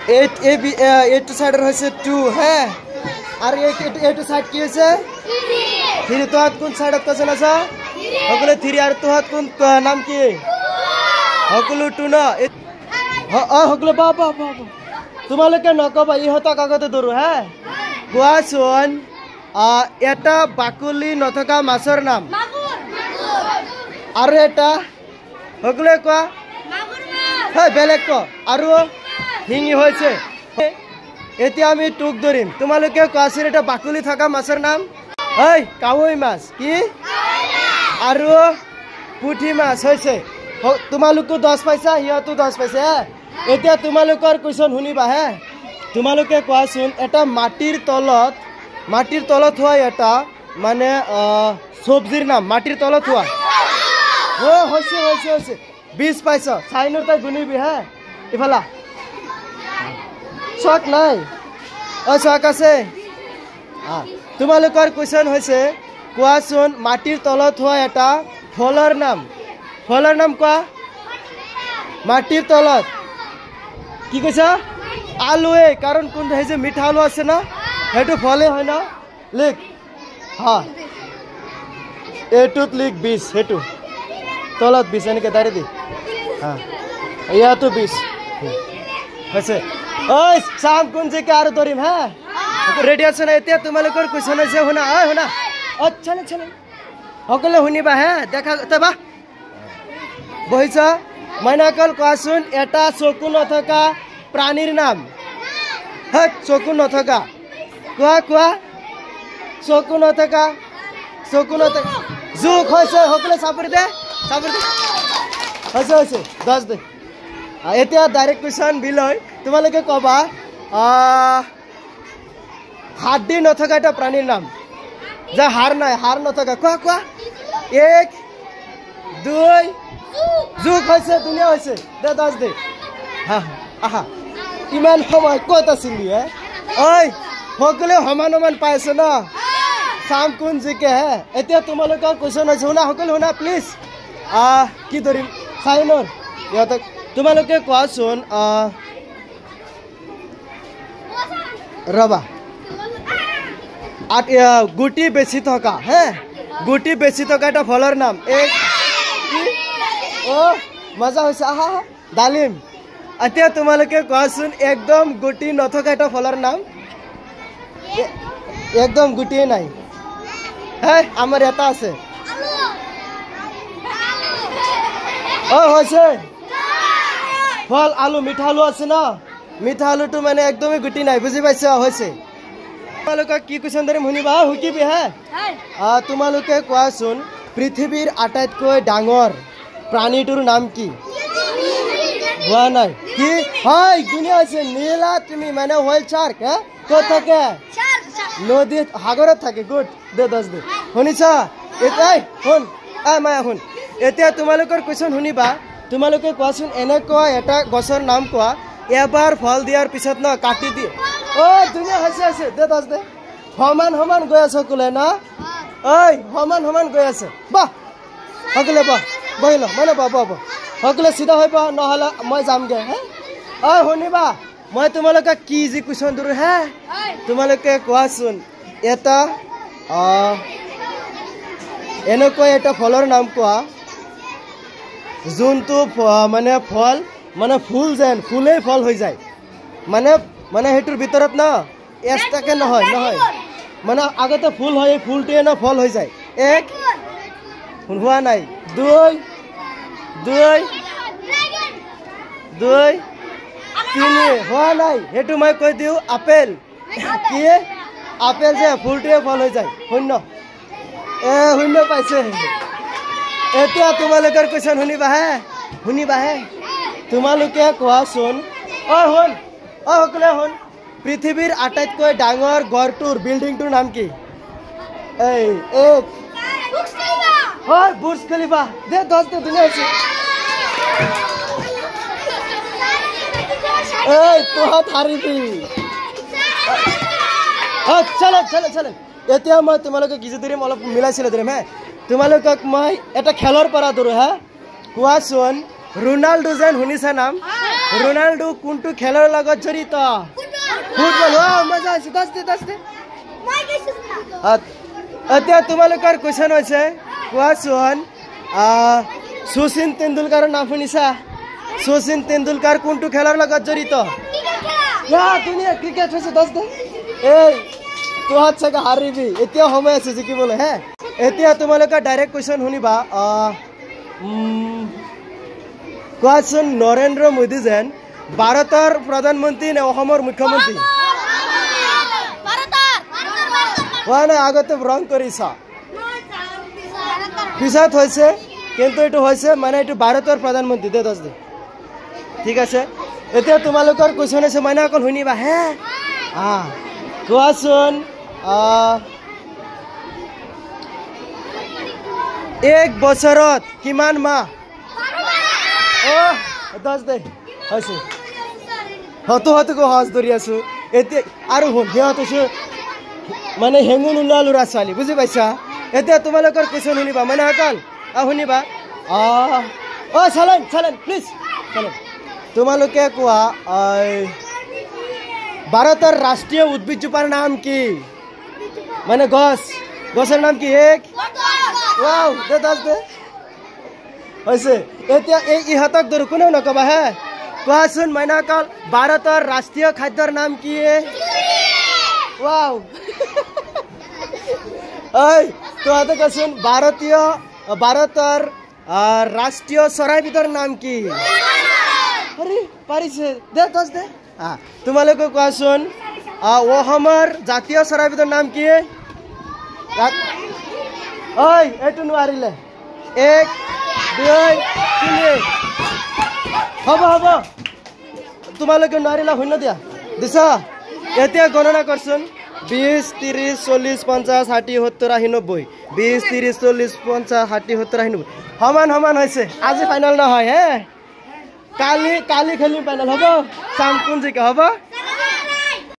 এইটো সাইডৰ হৈছে 2 হে আৰু এইটো সাইড কি হৈছে 3 তোহাত কোন সাইডত কৈছিল আছে সকলো 3 আৰু তোহাত কোন নাম কি সকলো 2 ন সকলো বাবা তোমালোকে নকবা ইহঁতক আগতে ধৰো হে কোৱাচোন এটা বাকলি নথকা মাছৰ নাম আৰু এটা সকলো কোৱা হয় বেলেগ ক আৰু হিঙি হৈছে এতিয়া আমি টুক ধৰিম তোমালোকে কোৱাচোন এটা বাকলি থকা মাছৰ নাম হয় কাৱৈ মাছ কি আৰু পুঠি মাছ হৈছে তোমালোকে 10 পাইছা হিয়াতো 10 পাইছে এতিয়া তোমালোকৰ কোৱেশ্চন শুনিবা হে তোমালোকে কোৱাচোন এটা মাটিৰ তলত হোৱা এটা মানে সবজিৰ নাম মাটিৰ তলত হোৱা হৈছে 20 পাইছ চাইনৰ তাই গুনিবি হে ইফালা চক নাই চক আছে তোমালোকৰ কোৱেশ্চন হৈছে কোৱাচোন মাটিৰ তলত হোৱা এটা ফলৰ নাম কোৱা মাটিৰ তলত কি কৈছা আলুৱে কাৰণ কোন যে মিঠা আলু আছে না সেইটো ফলে হয় না লিখ হা এইটোত লিখ 20 সেইটো তলত 20 এনেকে দাঁড়ি দি হা ইয়াতো 20 হৈছে ঐ চাম কোন যে আৰু ধৰিম হা ৰেডি আছে না এতিয়া তোমালোকৰ কোৱেশ্চন হৈছে শুনা শুনা আচ্ছা সকলোৱে শুনিবা হে দেখা তবা বহিছা মইনাকল কোৱাচোন এটা চকু নথকা প্ৰাণীৰ নাম হয় চকু নথকা কোৱা চকু নথকা জোক হৈছে সকলোৱে চাপৰি দে হৈছে 10 দে এতিয়া ডাইৰেক্ট কোৱেশ্চন বিলয় তোমালোকে কবা হাড়ি নথকা এটা প্ৰাণীৰ নাম যা হাড় নথকা কোৱা 1 2 জোক হৈছে দুনিয়া হৈছে দে 10 দে আহা ইমান সময় ক'ত আছিলি হে ঐ সকলোৱে সমান পাইছে ন চাম কোন জিকে হে এতিয়া তোমালোকৰ কোৱেশ্চন হৈছে শুনা সকলো শুনা প্লিজ কি ধৰিম চাইনৰ ইহঁতক তোমালোকে কোৱাচোন ৰবা গুটি বেছি থকা হে গুটি বেছি থকা এটা ফলৰ নাম মজা হৈছে আহা ডালিম এতিয়া তোমালোকে কোৱাচোন একদম গুটি নথকা এটা ফলৰ নাম একদম গুটিয়ে নাই হে আমাৰ এটা আছে হৈছে ফল আলু মিঠা আলু আছে না মিঠা আলুটো মানে একদমই গুটি নাই বুজি পাইছা হৈছে তোমালোকে কি কোৱেশ্চন ধৰিম শুনিবা হুকিবি হে তোমালোকে কোৱাচোন পৃথিৱীৰ আটাইতকৈ ডাঙৰ প্ৰাণীটোৰ নাম কি হোৱা নাই কি হয় দুনিয়া আছে নীলা তুমি মানে হোৱেল শাৰ্ক হে ক'ত থাকে নদীত সাগৰত থাকে গুড দে 10 দে শুনিছা এটাই শুন মায়া শুন এতিয়া তোমালোকৰ কোৱেশ্চন শুনিবা তোমালোকে কোৱাচোন এনেকুৱা এটা গছৰ নাম কোৱা এবাৰ ফল দিয়াৰ পিছত ন কাটি দিয়ে দুনিয়া হৈছে দে 10 দে সমান গৈ আছে কোলে না সমান গৈ আছে বাহ সকলে বাহ বহিল মানে বাহ সকলে চিধা হৈ পা নহলে মই যামগে হে শুনিবা মই তোমালোকে কি যি কোৱেশ্চন ধৰো হে তোমালোকে কোৱাচোন এটা এনেকুৱা এটা ফলৰ নাম কোৱা যোনটো মানে ফল মানে ফুল যেন ফুলেই ফল হৈ যায় মানে সেইটোৰ ভিতৰত ন এক্সট্ৰাকে নহয় মানে আগতে ফুল হয় ফুলটোৱে ন ফল হৈ যায় 1 হোৱা নাই 2 3 হোৱা নাই সেইটো মই কৈ দিওঁ আপেল কি আপেল যে ফুলটোৱে ফল হৈ যায় শূন্য পাইছে এতিয়া তোমালোকৰ কোৱেশ্চন শুনিবা হে তোমালোকে কোৱাচোন শুন সকলোৱে শুন পৃথিৱীৰ আটাইতকৈ ডাঙৰ গড়টোৰ বিল্ডিংটোৰ নাম কি বুৰ্জ খলিফা দে 10 দে দুনিয়া আছে তোহাত হাৰিবি চলে এতিয়া মই তোমালোকে কিছু ধৰিম অলপ মিলাইছিলে ধৰিম হে তোমালোকক মই এটা খেলৰ পৰা ধৰো হে কোৱাচোন रोनाल्डो जेन শুনিছা নাম रोनाल्डो কোনটো খেলৰ লগত জড়িত ফুটবল মজা আছে দছ দে এতিয়া তোমালোকৰ কোৱেশ্চন হৈছে কোৱাচোন শচীন তেণ্ডুলকাৰৰ নাম শুনিছা শচীন তেণ্ডুলকাৰ কোনটো খেলৰ লগত জড়িত দুনিয়া ক্ৰিকেট হৈছে দছ দে এই তোহাত চাগে হাৰিবি এতিয়া সময় আছে জিকিবলৈ হে এতিয়া তোমালোকৰ ডাইৰেক্ট কোৱেশ্চন শুনিবা কোৱাচোন নৰেন্দ্ৰ মোদী যেন ভাৰতৰ প্ৰধানমন্ত্ৰী নে অসমৰ মুখ্যমন্ত্ৰী হোৱা নাই আগতে ৰং কৰিছা পিছত হৈছে কিন্তু এইটো হৈছে মানে এইটো ভাৰতৰ প্ৰধানমন্ত্ৰী দে দছ দে ঠিক আছে এতিয়া তোমালোকৰ কোৱেশ্চন আছে মানে অকল শুনিবা হে কোৱাচোন এক বছৰত কিমান মাহ দছ দে হৈছে হতো সহজ ধৰি আছো এতিয়া আৰু সিহঁত হৈছে মানে হেঙুন ওলোৱা ল'ৰা ছোৱালী বুজি পাইছা এতিয়া তোমালোকৰ কোৱেশ্চন শুনিবা মানে অকল শুনিবা চালেন প্লিজ চালেন তোমালোকে কোৱা ভাৰতৰ ৰাষ্ট্ৰীয় উদ্ভিদজোপাৰ নাম কি মানে গছৰ নাম কি এক ওয়াও দে দছ দে হৈছে এতিয়া এই ইহঁতক ধৰো কোনেও নকবা হে কোৱাচোন মাইনাকাল ভাৰতৰ ৰাষ্ট্ৰীয় খাদ্যৰ নাম কি ওয়াও ঐ তহঁতে কোৱাচোন ভাৰতৰ ৰাষ্ট্ৰীয় চৰাইবিধৰ নাম কি আৰে পাৰিছে দে দছ দে তোমালোকে কোৱাচোন অসমৰ জাতীয় চৰাইবিধৰ নাম কি ঐ এইটো নোৱাৰিলে এক দুই তিনি হ'ব তোমালোকে নোৱাৰিলা শূন্য দিয়া দিছা এতিয়া গণনা কৰচোন 20 30 40 50 60 70 80 90 20 30 40 50 60 70 80 সমান হৈছে আজি ফাইনাল নহয় হে কালি খেলিম ফাইনাল হ'ব চাম কোন জিকে হ'ব